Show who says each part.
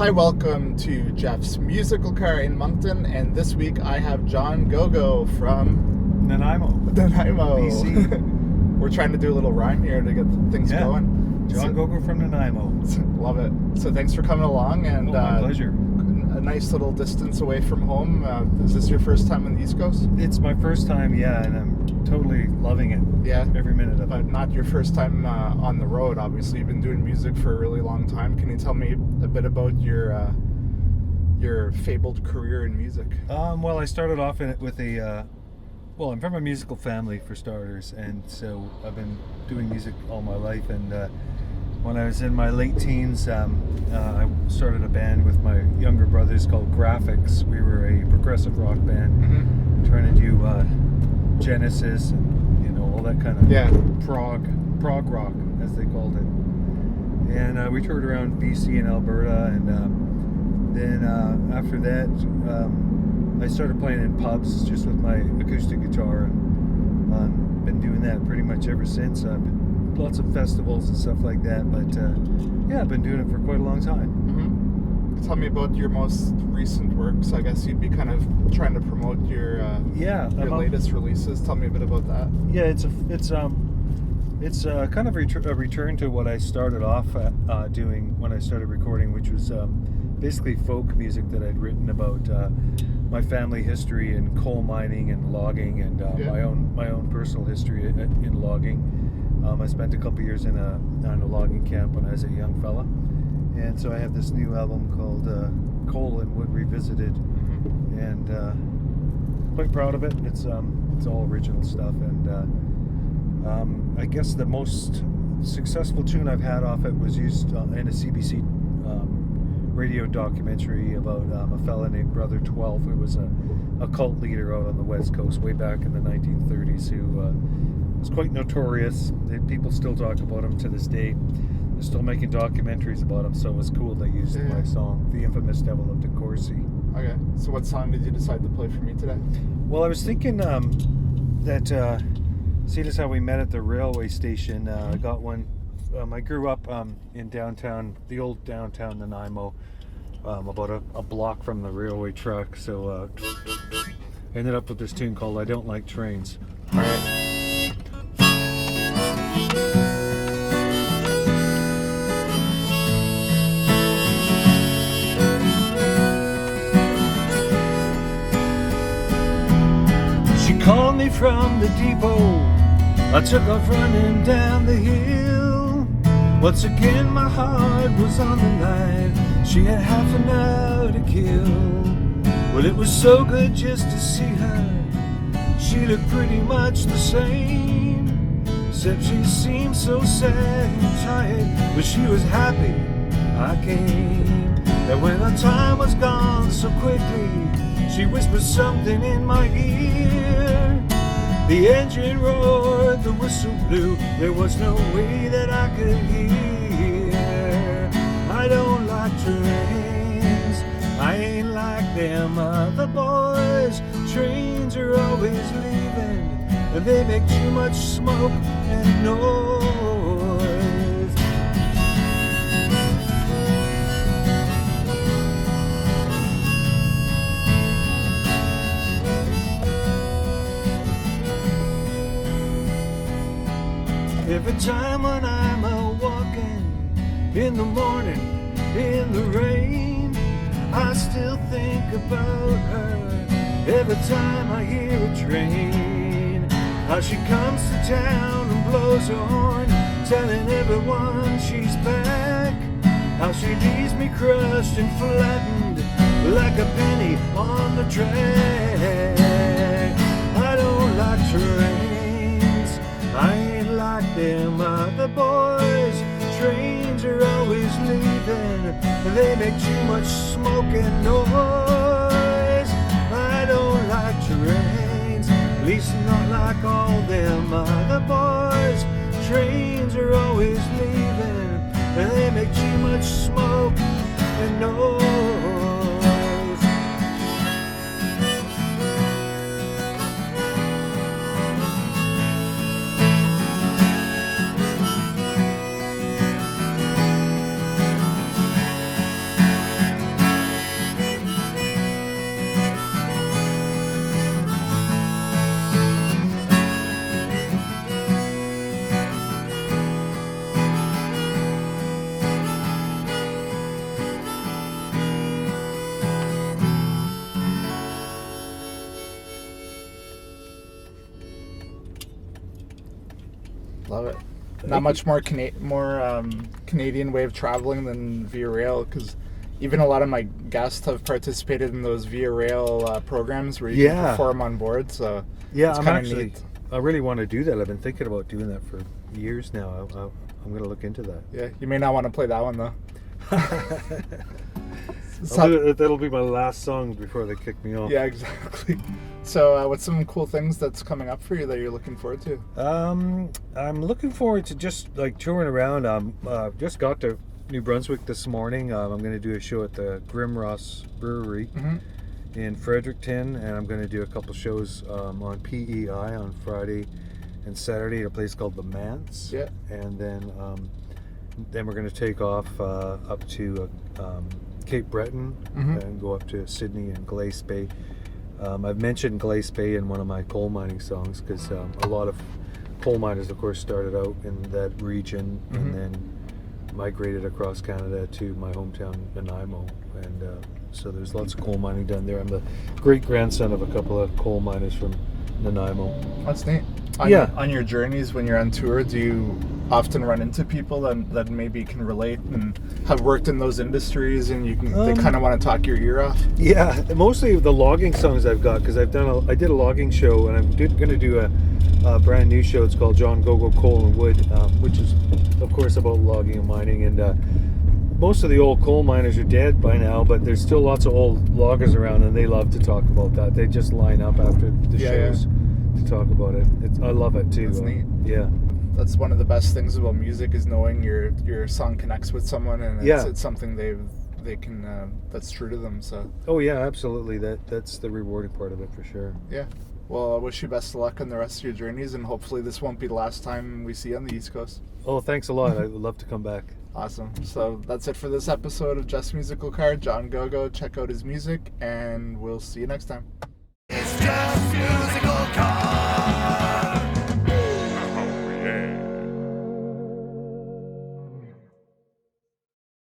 Speaker 1: Hi, welcome to Jeff's Musical Car in Moncton, and this week I have John Gogo from
Speaker 2: Nanaimo,
Speaker 1: BC. We're trying to do a little rhyme here to get things going.
Speaker 2: John Gogo from Nanaimo.
Speaker 1: Love it. So thanks for coming along, and
Speaker 2: my pleasure.
Speaker 1: A nice little distance away from home. Is this your first time on the East Coast?
Speaker 2: It's my first time, and I'm totally loving it.
Speaker 1: Yeah,
Speaker 2: every minute of it.
Speaker 1: But not your first time on the road. Obviously, you've been doing music for a really long time. Can you tell me a bit about your fabled career in music?
Speaker 2: Well, I started off with a. I'm from a musical family for starters, and so I've been doing music all my life. And when I was in my late teens, I started a band with my younger brothers called Graphics. We were a progressive rock band, trying to do Genesis and all that kind of prog rock, as they called it. And we toured around BC and Alberta, and then after that, I started playing in pubs just with my acoustic guitar, and been doing that pretty much ever since. I've been lots of festivals and stuff like that, but I've been doing it for quite a long time.
Speaker 1: Tell me about your most recent works. I guess you'd be kind of trying to promote your latest releases. Tell me a bit about that.
Speaker 2: Yeah, it's kind of a return to what I started off doing when I started recording, which was basically folk music that I'd written about my family history in coal mining and logging, and my own personal history in logging. I spent a couple years in a logging camp when I was a young fella, and so I have this new album called Coal and Wood Revisited, and quite proud of it. It's all original stuff, and I guess the most successful tune I've had off it was used in a CBC radio documentary about a fella named Brother 12, who was a cult leader out on the West Coast way back in the 1930s, who was quite notorious. People still talk about him to this day. They're still making documentaries about him, so it was cool they used my song, The Infamous Devil of DeCourcy.
Speaker 1: Okay, so what song did you decide to play for me today?
Speaker 2: Well, I was thinking that, seeing as how we met at the railway station, I got one. I grew up in downtown, the old downtown Nanaimo, about a block from the railway track, so I ended up with this tune called I Don't Like Trains.
Speaker 1: All right.
Speaker 2: She called me from the depot. I took off running down the hill. Once again my heart was on the line. She had half an hour to kill. Well, it was so good just to see her. She looked pretty much the same, except she seemed so sad and tired. But she was happy I came. That when our time was gone so quickly, she whispered something in my ear. The engine roared, the whistle blew. There was no way that I could hear. I don't like trains. I ain't like them other boys. Trains are always leaving, and they make too much smoke and noise. Every time when I'm out walking in the morning, in the rain, I still think about her. Every time I hear a train, how she comes to town and blows her horn, telling everyone she's back. How she leaves me crushed and flattened like a penny on the track. I don't like trains. I ain't like them other boys. Trains are always leaving, and they make too much smoke and noise. I don't like trains, at least not like all them other boys. Trains are always leaving, and they make too much smoke and noise.
Speaker 1: not much more Canadian way of traveling than via rail, because even a lot of my guests have participated in those via rail programs where you can perform on board. So
Speaker 2: yeah,
Speaker 1: it's neat.
Speaker 2: I really want to do that. I've been thinking about doing that for years now. I'm going to look into that.
Speaker 1: Yeah, you may not want to play that one though.
Speaker 2: That'll be my last song before they kick me off.
Speaker 1: Yeah, exactly. So what's some cool things that's coming up for you that you're looking forward to?
Speaker 2: I'm looking forward to just like touring around. Just got to New Brunswick this morning. I'm going to do a show at the Grimross Brewery in Fredericton, and I'm going to do a couple shows on PEI on Friday and Saturday at a place called the Manse.
Speaker 1: Yeah.
Speaker 2: And then we're going to take off up to Cape Breton and go up to Sydney and Glace Bay. I've mentioned Glace Bay in one of my coal mining songs because a lot of coal miners, of course, started out in that region and then migrated across Canada to my hometown, Nanaimo. And so there's lots of coal mining down there. I'm the great-grandson of a couple of coal miners from Nanaimo.
Speaker 1: That's neat. On your journeys when you're on tour, do you often run into people that maybe can relate and have worked in those industries, and they kind of want to talk your ear off?
Speaker 2: Yeah, mostly the logging songs I've got, because I did a logging show, and I'm going to do a brand new show. It's called John Gogo Coal and Wood, which is of course about logging and mining. And most of the old coal miners are dead by now, but there's still lots of old loggers around, and they love to talk about that. They just line up after the shows to talk about it. I love it too.
Speaker 1: That's neat.
Speaker 2: Yeah.
Speaker 1: That's one of the best things about music, is knowing your song connects with someone, and it's something they can that's true to them. So.
Speaker 2: Oh yeah, absolutely. That's the rewarding part of it for sure.
Speaker 1: Yeah. Well, I wish you best of luck on the rest of your journeys, and hopefully this won't be the last time we see you on the East Coast.
Speaker 2: Oh, thanks a lot. I would love to come back.
Speaker 1: Awesome. So that's it for this episode of Just Musical Car. John Gogo. Check out his music, and we'll see you next time.
Speaker 3: It's just music.